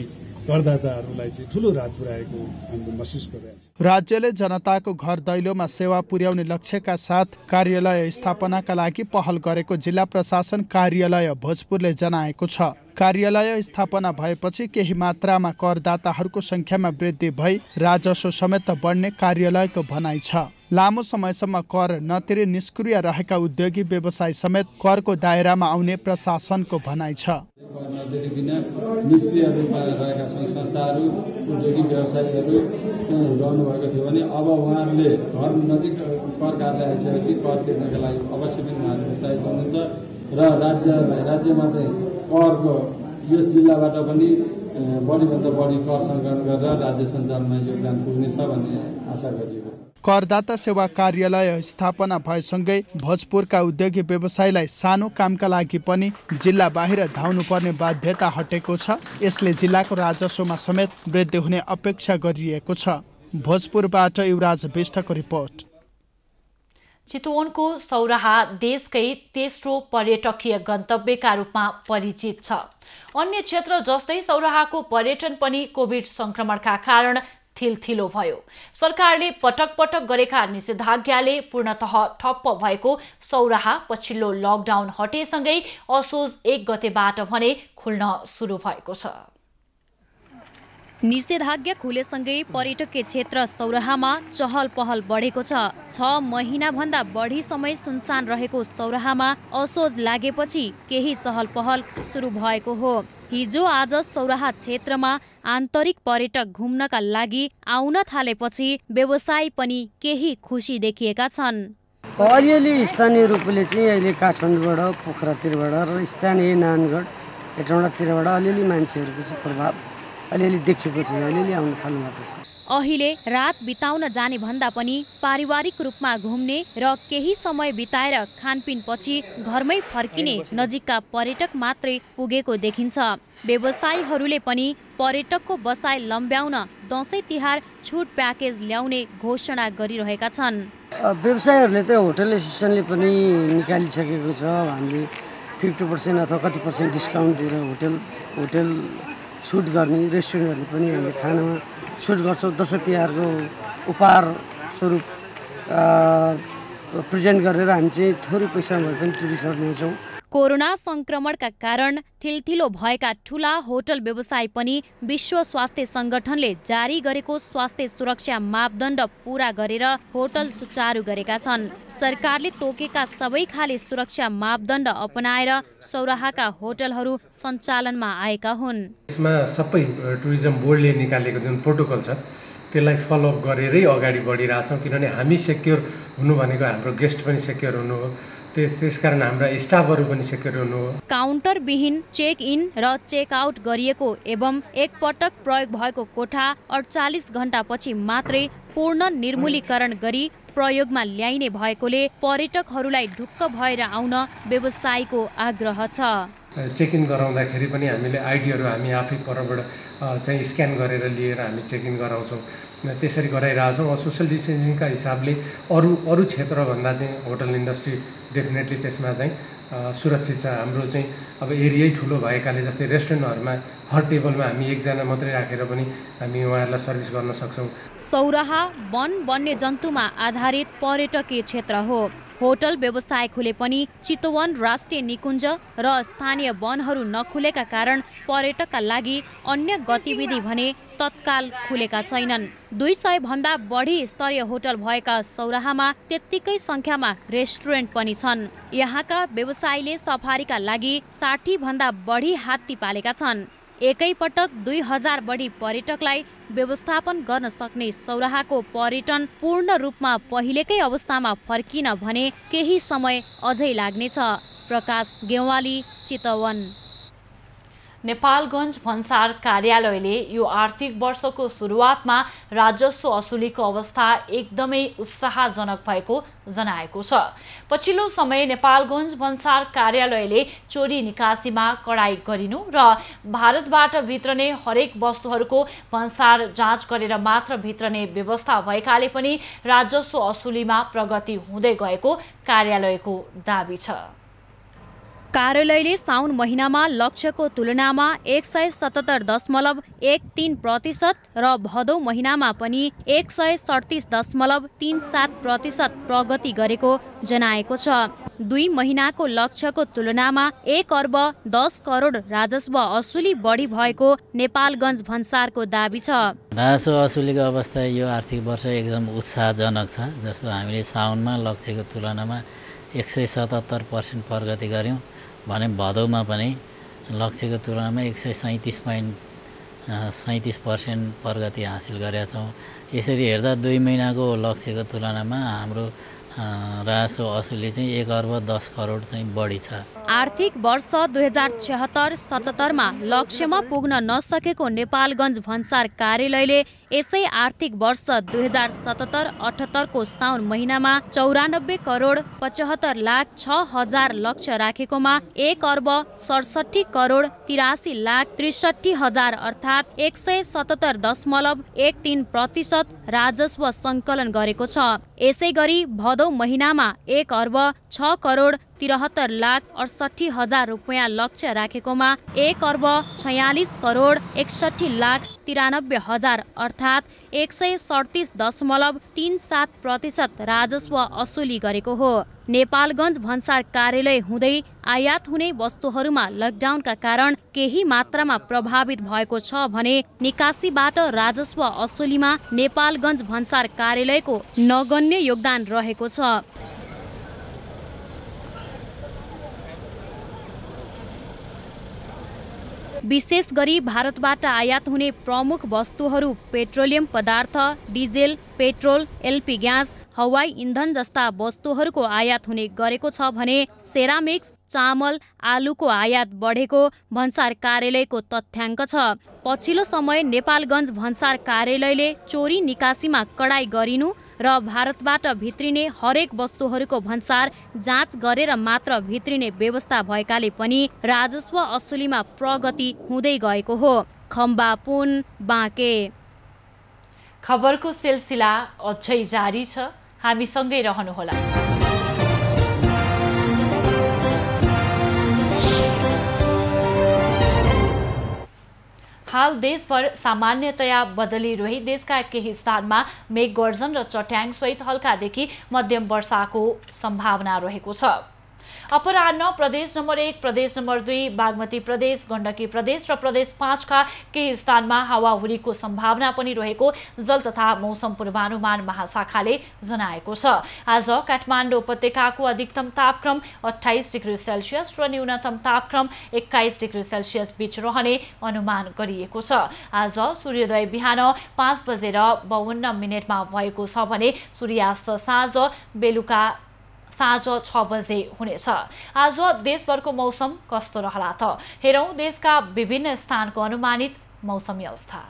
करदाताहरूलाई चाहिँ ठुलो राहत पुर्याएको हामीले महसुस गरिरहेका छौँ। राज्यले जनताको घर दैलोमा सेवा पुर्याउने लक्ष्यका साथ कार्यालय स्थापनाका लागि पहल गरेको जिल्ला प्रशासन कार्यालय भोजपुरले जनाएको छ। कार्यालय स्थापना भएपछि केही मात्रामा करदाताहरूको संख्यामा वृद्धि भई राजस्व समेत बढ्ने कार्यालयको भनाइ छ। लामो समयसम्म कर नतिरे निष्क्रिय रहेका उद्योगी व्यवसाय समेत करको दायरामा आउने प्रशासनको भनाइ छ। निष्क्रिय रूपमा रहेका संस्थाहरू उद्योगिक व्यवसायीहरू रहनुभएको थियो भने अब उहाँहरूले घर नजिक कर कार्यालय आइसकेपछि कर तिर्नका लागि अवश्य पनि उहाँहरू उत्साहित हुनुहुन्छ र राज्यमा चाहिँ करको यस जिल्लाबाट पनि बढीभन्दा बढी कर सङ्कलन गरेर राज्य सञ्चालनमा योगदान पुग्नेछ भन्ने आशा गरिएको छ। करदाता सेवा कार्यालय स्थापना भएसँगै भोजपुरका उद्योगी व्यवसायीलाई सानो कामका लागि पनि जिल्ला बाहिर धाउनुपर्ने बाध्यता हटेको छ। यसले जिल्लाको राजस्वमा समेत वृद्धि हुने अपेक्षा गरिएको छ। भोजपुरबाट युवराज विष्टको रिपोर्ट। चितवनको सौराहा देशकै तेस्रो पर्यटकीय गन्तव्यका रूपमा परिचित छ। अन्य क्षेत्र जस्तै सौराहाको पर्यटन पनि कोभिड संक्रमणका कारण थिलथिलो भयो। सरकारले पटक पटक गरेका निषेधाज्ञाले पूर्णतः ठप्प भएको सौराहा पछिल्लो लकडाउन हटेसँगै असोज 1 गतेबाट भने खुल्न सुरु भएको छ। निषेधाज्ञा खुलेसँगै पर्यटकीय क्षेत्र सौराहामा चहल पहल बढेको छ। 6 महिनाभन्दा बढी समय सुनसान रहेको सौराहामा असोज लागेपछि केही चहल पहल सुरु भएको हो। हिजो आज सौराहा क्षेत्रमा आन्तरिक पर्यटक घुम्नका लागि आउन थालेपछि व्यवसायी पनि केही खुसी देखिएका छन्। अलिअलि स्थानीय रूपले चाहिँ अहिले काठमाडौँबाट, पोखरातिरबाट र स्थानीय नानगढ हेटौँडातिरबाट अलिअलि मान्छेहरूको चाहिँ प्रभाव अलिअलि देखेको छ, अलिअलि आउन थाल्नु भएको छ। अहिले रात बिताउन जाने भन्दा पनि पारिवारिक रूपमा घुम्ने र केही समय बिताएर खानपिनपछि घरमै फर्किने नजिकका पर्यटक मात्रै पुगेको देखिन्छ। व्यवसायीहरूले पनि पर्यटकको बसाइ लम्ब्याउन दसैँ तिहार छुट प्याकेज ल्याउने घोषणा गरिरहेका छन्। व्यवसायीहरूले त होटल एसोसिएसनले पनि निकालिसकेको छ। हामीले 50% अथवा कति % डिस्काउन्ट दिएर होटल छुट गर्ने, रेस्टुरेन्टहरूले पनि हामीले खानामा छुट गर्छौँ। दसैँ तिहारको उपहार स्वरूप प्रेजेन्ट गरेर हामी चाहिँ थोरै पैसा भए पनि टुरिस्टहरू ल्याउँछौँ। कोरोना संक्रमणका कारण थिलथिलो भएका ठूला होटल व्यवसाय पनि विश्व स्वास्थ्य संगठनले जारी गरेको स्वास्थ्य सुरक्षा मापदण्ड पूरा गरेर होटल सुचारू गरेका छन्। सरकारले तोकेका सबै खाले सुरक्षा मापदण्ड अपनाएर सौराहाका होटलहरू सञ्चालनमा आएका हुन्। यसमा सबै टुरिज्म बोर्डले निकालेको जुन प्रोटोकल छ त्यसलाई फलोअप गरेरै अगाडि बढिरहेछौँ। किनभने हामी सेक्योर हुनु भनेको हाम्रो गेस्ट पनि सेक्योर हुनु हो, त्यसकारण हाम्रा स्टाफहरू पनि सेक्योर हुनु हो। काउन्टर विहीन चेक इन र चेक आउट गरिएको एवं एकपटक प्रयोग भएको कोठा 48 घण्टापछि मात्रै पूर्ण निर्मूलीकरण गरी प्रयोगमा ल्याइने भएकोले पर्यटकहरूलाई ढुक्क भएर आउन व्यवसायीको आग्रह छ। चेक इन गराउँदाखेरि पनि हामीले आइडीहरू हामी आफै परबाट चाहिँ स्क्यान गरेर लिएर हामी चेक इन गराउँछौँ। त्यसरी गराइरहेछौँ। सोसियल डिस्टेन्सिङका हिसाबले अरू क्षेत्रभन्दा चाहिँ होटल इन्डस्ट्री डेफिनेटली त्यसमा चाहिँ सुरक्षित छ। हाम्रो चाहिँ अब एरियै ठुलो भएकाले जस्तै रेस्टुरेन्टहरूमा हर टेबलमा हामी एकजना मात्रै राखेर पनि हामी उहाँहरूलाई सर्भिस गर्न सक्छौँ। सौराहा वन वन्यजन्तुमा आधारित पर्यटकीय क्षेत्र हो। होटल व्यवसाय खुले पनि चितवन राष्ट्रिय निकुञ्ज र स्थानीय वनहरू नखुलेका कारण पर्यटकका लागि अन्य गतिविधि भने तत्काल खुलेका छैनन्। 200 भन्दा बढी स्तरीय होटल भएका सौराहामा त्यत्तिकै संख्यामा रेस्टुरेन्ट पनि छन्। यहाँका व्यवसायीले सफारीका लागि 60 भन्दा बढी हात्ती पालेका छन्। एकैपटक 2000 बढी पर्यटकलाई व्यवस्थापन गर्न सक्ने सौराहाको पर्यटन पूर्ण रूपमा पहिलेकै अवस्थामा फर्किन भने केही समय अझै लाग्नेछ। प्रकाश गेवाली, चितवन। नेपालगञ्ज भन्सार कार्यालयले यो आर्थिक वर्षको सुरुवातमा राजस्व असुलीको अवस्था एकदमै उत्साहजनक भएको जनाएको छ। पछिल्लो समय नेपालगञ्ज भन्सार कार्यालयले चोरी निकासीमा कडाई गरिनु र भारतबाट भित्रने हरेक वस्तुहरूको भन्सार जाँच गरेर मात्र भित्रने व्यवस्था भएकाले पनि राजस्व असुलीमा प्रगति हुँदै गएको कार्यालयको दाबी छ। कार्यालयले साउन महिनामा लक्ष्यको तुलनामा 177.13% र भदौ महिनामा पनि 137.37% प्रगति गरेको जनाएको छ। 2 महिनाको लक्ष्यको तुलनामा 1 अर्ब 10 करोड राजस्व असुली बढी भएको नेपालगञ्ज भन्सारको दाबी छ। राजस्व असुलीको अवस्था यो आर्थिक वर्ष एकदम उत्साहजनक छ। जस्तो हामीले साउनमा लक्ष्यको तुलनामा 177% प्रगति गर्यौँ भने भदौमा पनि लक्ष्यको तुलनामा 137% प्रगति हासिल गरेका छौँ। यसरी हेर्दा 2 महिनाको लक्ष्यको तुलनामा हाम्रो राजस्व असुली चाहिँ 1 अर्ब 10 करोड चाहिँ बढी छ। आर्थिक वर्ष 2076-77 मा लक्ष्यमा पुग्न नसकेको नेपालगञ्ज भन्सार कार्यालयले यसै आर्थिक वर्ष 2077-78 को साउन महिनामा 94 करोड 75 लाख 6 हजार लक्ष्य राखेकोमा 1 अर्ब 67 करोड 83 लाख 63 हजार अर्थात् 177.13% राजस्व सङ्कलन गरेको छ। यसै गरी भदौ महिनामा 1 अर्ब 6 करोड 73 लाख 68 हजार रुपैयाँ लक्ष्य राखेकोमा 1 अर्ब 46 करोड 61 लाख 93 हजार अर्थात् 137.37% राजस्व असुली गरेको हो। नेपालगञ्ज भन्सार कार्यालय हुँदै आयात हुने वस्तुहरूमा लकडाउनका कारण केही मात्रामा प्रभावित भएको छ भने निकासीबाट राजस्व असुलीमा नेपालगञ्ज भन्सार कार्यालयको नगण्य योगदान रहेको छ। विशेष गरी भारतबाट आयात हुने प्रमुख वस्तुहरू पेट्रोलियम पदार्थ, डिजेल, पेट्रोल, एलपी ग्यास, हवाई इन्धन जस्ता वस्तुहरूको आयात हुने गरेको छ भने सेरामिक्स, चामल, आलुको आयात बढेको भन्सार कार्यालयको तथ्याङ्क छ। पछिल्लो समय नेपालगञ्ज भन्सार कार्यालयले चोरी निकासीमा कडाई गरिनु र भारतबाट भित्रिने हरेक वस्तुहरूको भन्सार जाँच गरेर मात्र भित्रिने व्यवस्था भएकाले पनि राजस्व असुलीमा प्रगति हुँदै गएको हो। खम्बा पुन बाँके। खबरको सिलसिला अझै जारी छ, हामीसँगै रहनुहोला। हाल देशभर सामान्यतया बदलिरही देशका केही स्थानमा मेघगर्जन र चट्याङ सहित हल्कादेखि मध्यम वर्षाको सम्भावना रहेको छ। अपराह्न प्रदेश नम्बर 1, प्रदेश नम्बर 2, बागमती प्रदेश, गण्डकी प्रदेश र प्रदेश 5 का केही स्थानमा हावाहुरीको सम्भावना पनि रहेको जल तथा मौसम पूर्वानुमान महाशाखाले जनाएको छ। आज काठमाडौँ उपत्यकाको अधिकतम तापक्रम 28 डिग्री सेल्सियस र न्यूनतम तापक्रम 21 डिग्री सेल्सियस बीच रहने अनुमान गरिएको छ। आज सूर्योदय बिहान 5:52 भएको छ भने सूर्यास्त बेलुका साँझ 6 बजे हुनेछ। आज देशभरको मौसम कस्तो रहला त हेरौं देशका विभिन्न स्थानको अनुमानित मौसमी अवस्था।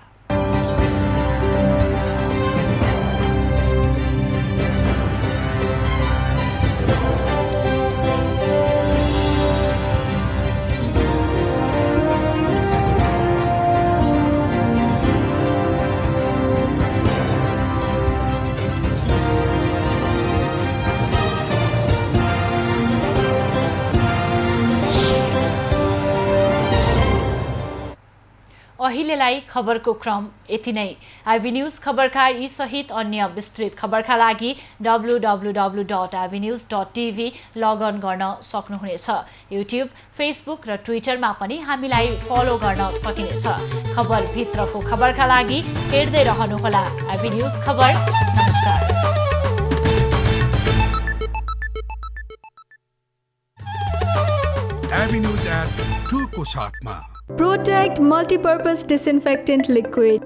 अहिलेलाई खबरको क्रम यति नै। आइभी न्यूज खबरका यी सहित अन्य विस्तृत खबरका लागि www.ivnews.tv लगअन गर्न सक्नुहुनेछ। युट्युब, फेसबुक र ट्विटरमा पनि हामीलाई फलो गर्न सकिनेछ। खबर भित्रको खबरका लागि हेर्दै रहनुहोला आइभी न्यूज खबर। नमस्कार। आइभी न्यूज एप 2 को साथमा प्रोटेक्ट मल्टीपर्पज डिसइन्फेक्टेन्ट लिक्विड